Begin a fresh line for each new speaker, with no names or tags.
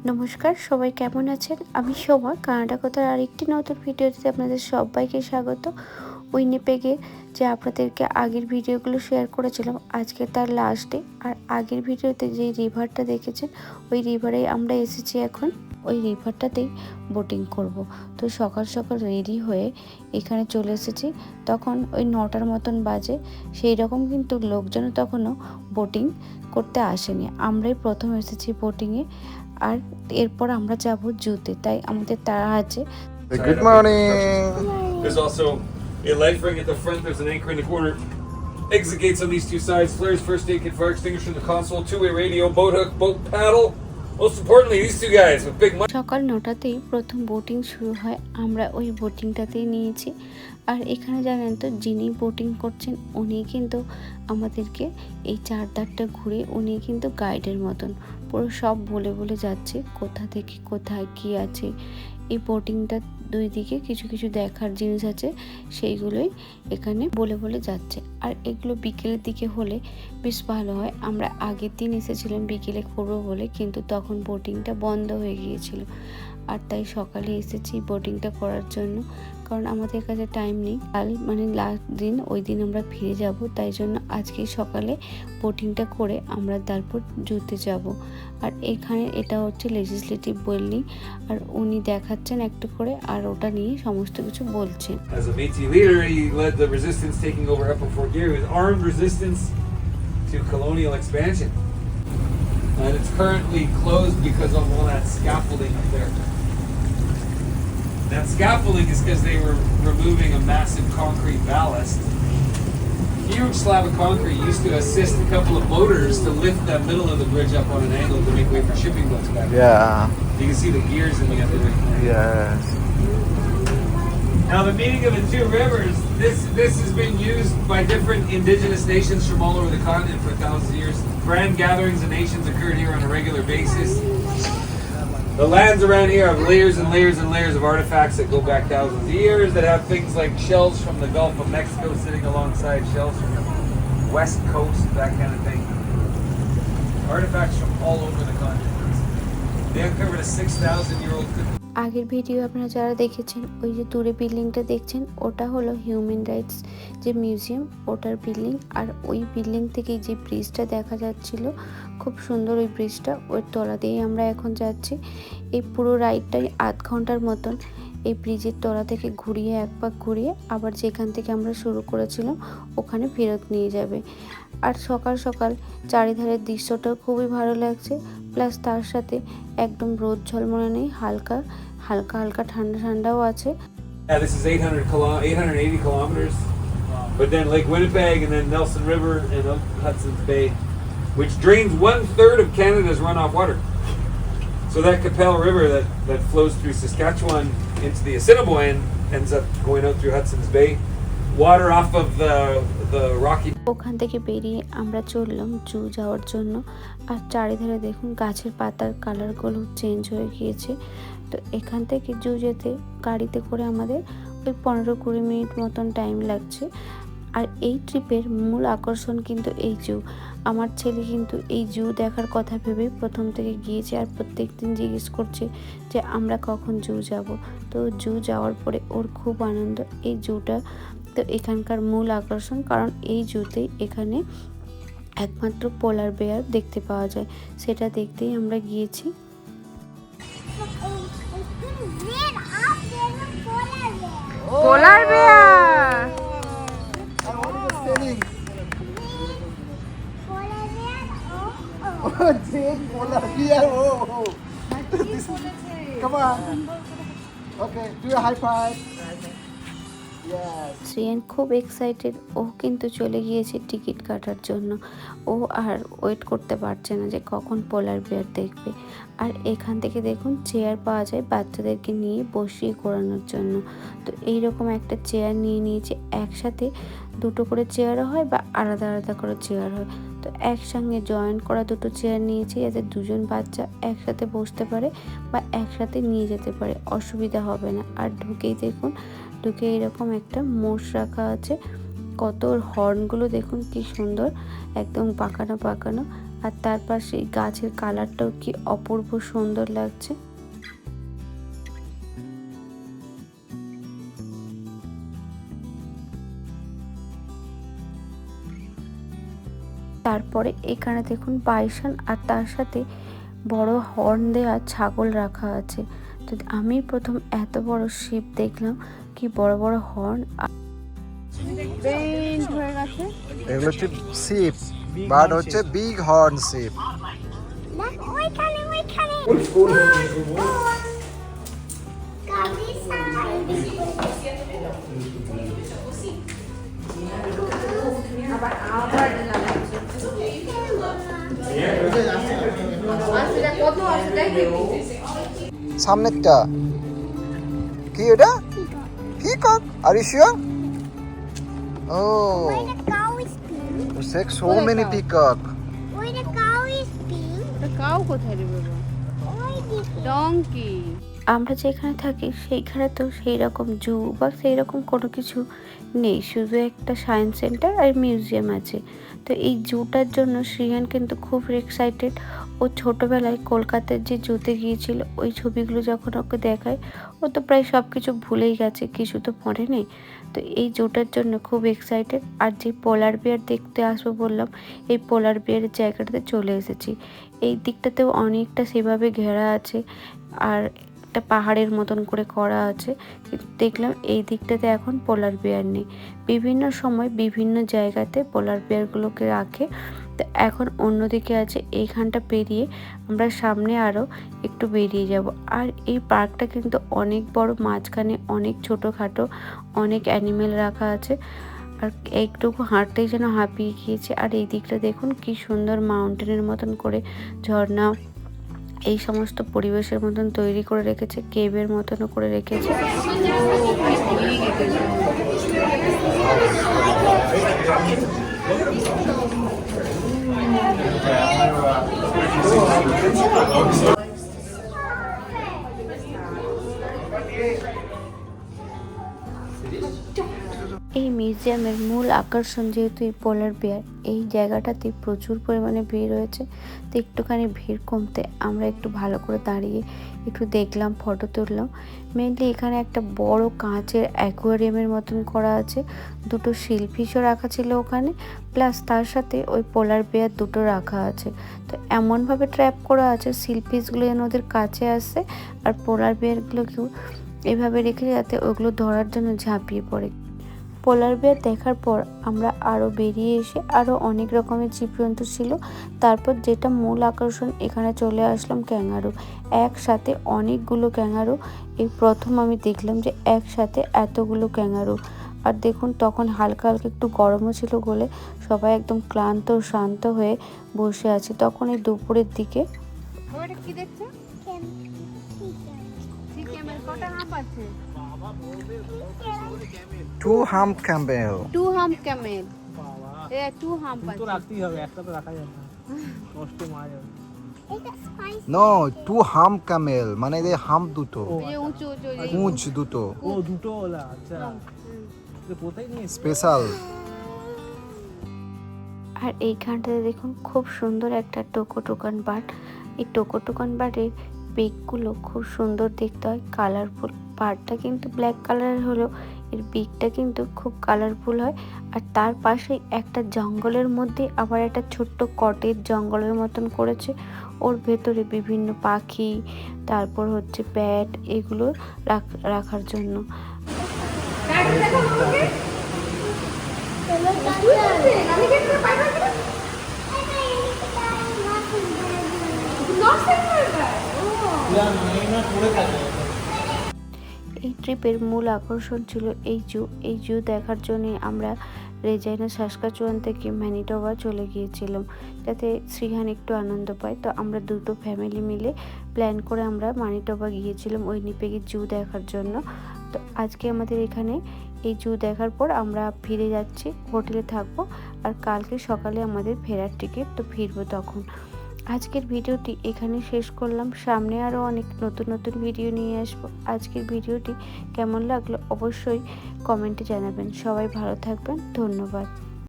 নমস্কার, সবাই কেমন আছেন? আমি শোভা, কানাডা কথার আরেকটি নতুন ভিডিওতে আপনাদের সবাইকে স্বাগত। উইনিপেগে যে আপনাদেরকে আগের ভিডিওগুলো শেয়ার করেছিলাম, আজকে তার লাস্ট ডে। আর আগের ভিডিওতে যে রিভারটা দেখেছেন, ওই রিভারেই আমরা এসেছি এখন। ওই রিভারটাতেই বোটিং করব। তো সকাল সকাল রেডি হয়ে এখানে চলে এসেছি। তখন ওই 9টার মতন বাজে। সেই রকম কিন্তু লোকজনও তখনও বোটিং করতে আসেনি। আমরাই প্রথম এসেছি বোটিংয়ে। আর এরপর আমরা যাব জুতে, তাই আমাদের তাড়া আছে।
Good morning.
There's also a life ring at the front. There's an anchor in the corner. Exit gates on these two sides. Flares, first aid kit, fire extinguisher in the console. Two-way radio, boat hook, boat paddle. Most importantly, these two guys with big money.
সকাল 9টাতেই প্রথম boating শুরু হয়। আমরা ওই বোটিংটাতেই নিয়েছি। আর এখানে জানেন তো, যিনি বোটিং করছেন উনি কিন্তু আমাদেরকে এই চারধারটা ঘুরে, উনি কিন্তু গাইডের মতন পুরো সব বলে বলে যাচ্ছে কোথা থেকে কোথায় কী আছে। এই বোটিংটা দুই দিকে কিছু কিছু দেখার জিনিস আছে, সেইগুলোই এখানে বলে বলে যাচ্ছে। আর এগুলো বিকেলের দিকে হলে বেশ ভালো হয়। আমরা আগের দিন এসেছিলাম বিকেলে করবো বলে, কিন্তু তখন বোটিংটা বন্ধ হয়ে গিয়েছিল। আর তাই সকালে এসেছি বোটিংটা করার জন্য, কারণ আমাদের কাছে টাইম নেই। কাল মানে লাস্ট দিন, ওই দিন আমরা ফিরে যাব। তাই জন্য আজকে সকালে বোটিংটা করে আমরা তারপর জুতে যাব। আর এখানে এটা হচ্ছে লেজিসলেটিভ বিল্ডিং, আর উনি দেখাচ্ছেন একটু করে, আর ওটা নিয়ে সমস্ত কিছু বলছেন।
As a Métis leader, he led the resistance taking over Upper Fort Garry with armed resistance to colonial expansion. And it's currently closed because of all that scaffolding up there. That scaffolding is because they were removing a massive concrete ballast. Huge slab of concrete used to assist a couple of boaters to lift that middle of the bridge up on an angle to make way for shipping boats back then.
Yeah.
You can see the gears in the end of it.
Yes.
Now the meeting of the two rivers, this has been used by different indigenous nations from all over the continent for thousands of years. Grand gatherings of nations occurred here on a regular basis. The lands around here have layers and layers and layers of artifacts that go back thousands of years, that have things like shells from the Gulf of Mexico sitting alongside shells from the west coast, that kind of thing. Artifacts from all over the continent. They uncovered a 6,000-year-old cooking.
আগের video আপনারা যারা দেখেছেন, ওই যে দূরে বিল্ডিংটা দেখছেন, ওটা হলো হিউম্যান রাইটস যে মিউজিয়াম, ওটার বিল্ডিং। আর ওই বিল্ডিং থেকে যে ব্রিজটা দেখা যাচ্ছিল, খুব সুন্দর ওই ব্রিজটা, ওই তলা দিয়েই আমরা এখন যাচ্ছি। এই পুরো রাইডটাই আধ ঘন্টার মতন এই ব্রিজের তলা থেকে ঘুরিয়ে, এক পাক ঘুরিয়ে আবার যেখান থেকে আমরা শুরু করেছিলাম ওখানে ফেরত নিয়ে যাবে। আর সকাল সকাল চারিধারের দৃশ্যটা খুবই ভালো লাগছে, প্লাস তার সাথে একদম রোদ ঝলমলে নেই, হালকা হালকা হালকা ঠান্ডা ঠান্ডাও আছে।
Yeah, this is 880 kilometers. But then Lake Winnipeg and then Nelson River and up Hudson's Bay, which drains 1/3 of Canada's runoff water. So that Qu'Appelle River that flows through Saskatchewan into the Assiniboine ends up going out through Hudson's Bay. Water off of the Rocky.
ওখান থেকে বেরিয়ে আমরা চললাম জু যাওয়ার জন্য। আর চারিধারে দেখুন গাছের পাতার কালারগুলো চেঞ্জ হয়ে গিয়েছে। তো এখান থেকে জু যেতে গাড়িতে করে আমাদের ওই 15-20 মিনিট মতন টাইম লাগছে। আর এই ট্রিপের মূল আকর্ষণ কিন্তু এই জু। আমার ছেলে কিন্তু এই জু দেখার কথা ভেবেই প্রথম থেকে গিয়েছে, আর প্রত্যেক দিন জিজ্ঞেস করছে যে আমরা কখন জু যাব। তো জু যাওয়ার পরে ওর খুব আনন্দ এই জুটা। তো এখানকার মূল আকর্ষণ, কারণ এই জুতেই এখানে একমাত্র পোলার বেয়ার দেখতে পাওয়া যায়, সেটা দেখতেই আমরা গিয়েছি।
পোলার bear
Polar bear. Oh. Come on. Okay, do a high five. Yes.
Shreyan খুব এক্সাইটেড, ও কিন্তু চলে গিয়েছে টিকিট কাটার জন্য। ও আর ওয়েট করতে পারছে না যে কখন পোলার বেয়ার দেখবে। আর এখান থেকে দেখুন চেয়ার পাওয়া যায় বাচ্চাদেরকে নিয়ে বসিয়ে ঘোরানোর জন্য। তো এইরকম একটা চেয়ার নিয়ে নিয়েছে। একসাথে দুটো করে চেয়ারও হয় বা আলাদা আলাদা করে চেয়ার হয়। তো একসঙ্গে জয়েন করা দুটো চেয়ার নিয়েছি, যাতে দুজন বাচ্চা একসাথে বসতে পারে বা একসাথে নিয়ে যেতে পারে, অসুবিধা হবে না। আর ঢুকেই দেখুন, ঢুকে এরকম একটা মোষ রাখা আছে। কত হর্নগুলো দেখুন কি সুন্দর, একদম পাকানো পাকানো। আর তার পাশে গাছের কালারটাও কি অপূর্ব সুন্দর লাগছে। তারপরে এখানে দেখুন বাইসন আর তার সাথে বড় হর্ন দেওয়া ছাগল রাখা আছে। তো আমি প্রথম এত বড় শিপ দেখলাম, কি বড় বড় হর্ন।
পেইন্ট হয়ে গেছে।
এগুলো হচ্ছে শিপ, বাট হচ্ছে বিগ হর্ন শিপ। সামনেরটা কি এটা? Peacock? Are you sure? Oh, there's like so many peacock.
Cow কোথায় রে বাবা? ডঙ্কি।
আমরা যেখানে থাকি সেইখানে তো সেই রকম জু বা সেই রকম কোনো কিছু নেই, শুধু একটা সায়েন্স সেন্টার আর মিউজিয়াম আছে। তো এই জুটার জন্য শ্রীহান কিন্তু খুব এক্সাইটেড। ও ছোটোবেলায় কলকাতার যে জুতে গিয়েছিল, ওই ছবিগুলো যখন ওকে দেখায়, ও তো প্রায় সব কিছু ভুলেই গেছে, কিছু তো পড়ে নেই। তো এই জুটার জন্য খুব এক্সাইটেড। আর যে পোলার বিয়ার দেখতে আসবো বললাম, এই পোলার বিয়ারের জায়গাটাতে চলে এসেছি। এই দিকটাতেও অনেকটা সেভাবে ঘেরা আছে আর একটা পাহাড়ের মতন করে করা আছে। দেখলাম এই দিকটাতে এখন পোলার বিয়ার নেই। বিভিন্ন সময় বিভিন্ন জায়গাতে পোলার বিয়ারগুলোকে রাখে। তো এখন অন্যদিকে আছে। এইখানটা পেরিয়ে আমরা সামনে আরও একটু বেরিয়ে যাব। আর এই পার্কটা কিন্তু অনেক বড়, মাঝখানে অনেক ছোটোখাটো অনেক অ্যানিমেল রাখা আছে। আর একটুকু হাঁটতেই যেন হাঁপিয়ে গিয়েছে। আর এই দিকটা দেখুন কি সুন্দর মাউন্টেনের মতন করে ঝর্ণা, এই সমস্ত পরিবেশের মতন তৈরি করে রেখেছে, কেবের মতনও করে রেখেছে। এই মিউজিয়ামের মূল আকর্ষণ যেহেতু এই পোলার বিয়ার, এই জায়গাটাতে প্রচুর পরিমাণে ভিড় রয়েছে। তো একটুখানি ভিড় কমতে আমরা একটু ভালো করে দাঁড়িয়ে একটু দেখলাম, ফটো তুললাম। মেনলি এখানে একটা বড় কাঁচের অ্যাকোয়ারিয়ামের মতন করা আছে, দুটো শিলফিশও রাখা ছিল ওখানে, প্লাস তার সাথে ওই পোলার বিয়ার দুটো রাখা আছে। তো এমনভাবে ট্র্যাপ করা আছে শিলফিশগুলো যেন ওদের কাছে আসে, আর পোলার বিয়ারগুলোকেও এভাবে রেখে যাতে ওগুলো ধরার জন্য ঝাঁপিয়ে পড়ে। পোলার বিয়ার দেখার পর আমরা আরও বেরিয়ে এসে আরও অনেক রকমের জীবজন্তু ছিল। তারপর যেটা মূল আকর্ষণ, এখানে চলে আসলাম ক্যাঙ্গারু। একসাথে অনেকগুলো ক্যাঙ্গারু, এই প্রথম আমি দেখলাম যে একসাথে এতগুলো ক্যাঙ্গারু। আর দেখুন তখন হালকা হালকা একটু গরমও ছিল বলে সবাই একদম ক্লান্ত শান্ত হয়ে বসে আছে। তখন এই দুপুরের দিকে
ওটা কি দেখছো? কটা হাঁপ আছে?
Two hump camel.
Two hump camel. এ টু হাম্প আছে।
তো রাখতেই হবে, একটা তো রাখা যাবে না, কষ্ট মারা যাবে।
No, two hump camel. মানে এদের হাম্প দুটো,
এই উঁচু উঁচু
পুঁজ দুটো,
ও দুটো ওলা, আচ্ছা তো কোথায় নিয়ে
স্পেশাল।
আর এইখানটাতে দেখুন খুব সুন্দর একটা টোকন বাট। এই টোকন বাটের বিকগুলো খুব সুন্দর দেখতে হয়, কালারফুল। বাটটা কিন্তু ব্ল্যাক কালারের হলেও এর বিকটা কিন্তু খুব কালারফুল হয়। আর তার পাশেই একটা জঙ্গলের মধ্যে আবার একটা ছোট্ট কটেজ জঙ্গলের মতন করেছে। ওর ভেতরে বিভিন্ন পাখি, তারপর হচ্ছে ব্যাট, এগুলো রাখার জন্য। এই ট্রিপের মূল আকর্ষণ ছিল এই জু। এই জু দেখার জন্য আমরা রেজাইনা সাসকাচুয়ান থেকে ম্যানিটোবা চলে গিয়েছিলাম, যাতে শ্রীহান একটু আনন্দ পায়। তো আমরা দুটো ফ্যামিলি মিলে প্ল্যান করে আমরা ম্যানিটোবা গিয়েছিলাম উইনিপেগের জু দেখার জন্য। তো আজকে আমাদের এখানে এই জু দেখার পর আমরা ফিরে যাচ্ছি, হোটেলে থাকবো। আর কালকে সকালে আমাদের ফেরার টিকিট, তো ফিরবো তখন। আজকের ভিডিওটি এখানে শেষ করলাম। সামনে আরও অনেক নতুন নতুন ভিডিও নিয়ে আসবো। আজকের ভিডিওটি কেমন লাগলো অবশ্যই কমেন্টে জানাবেন। সবাই ভালো থাকবেন, ধন্যবাদ।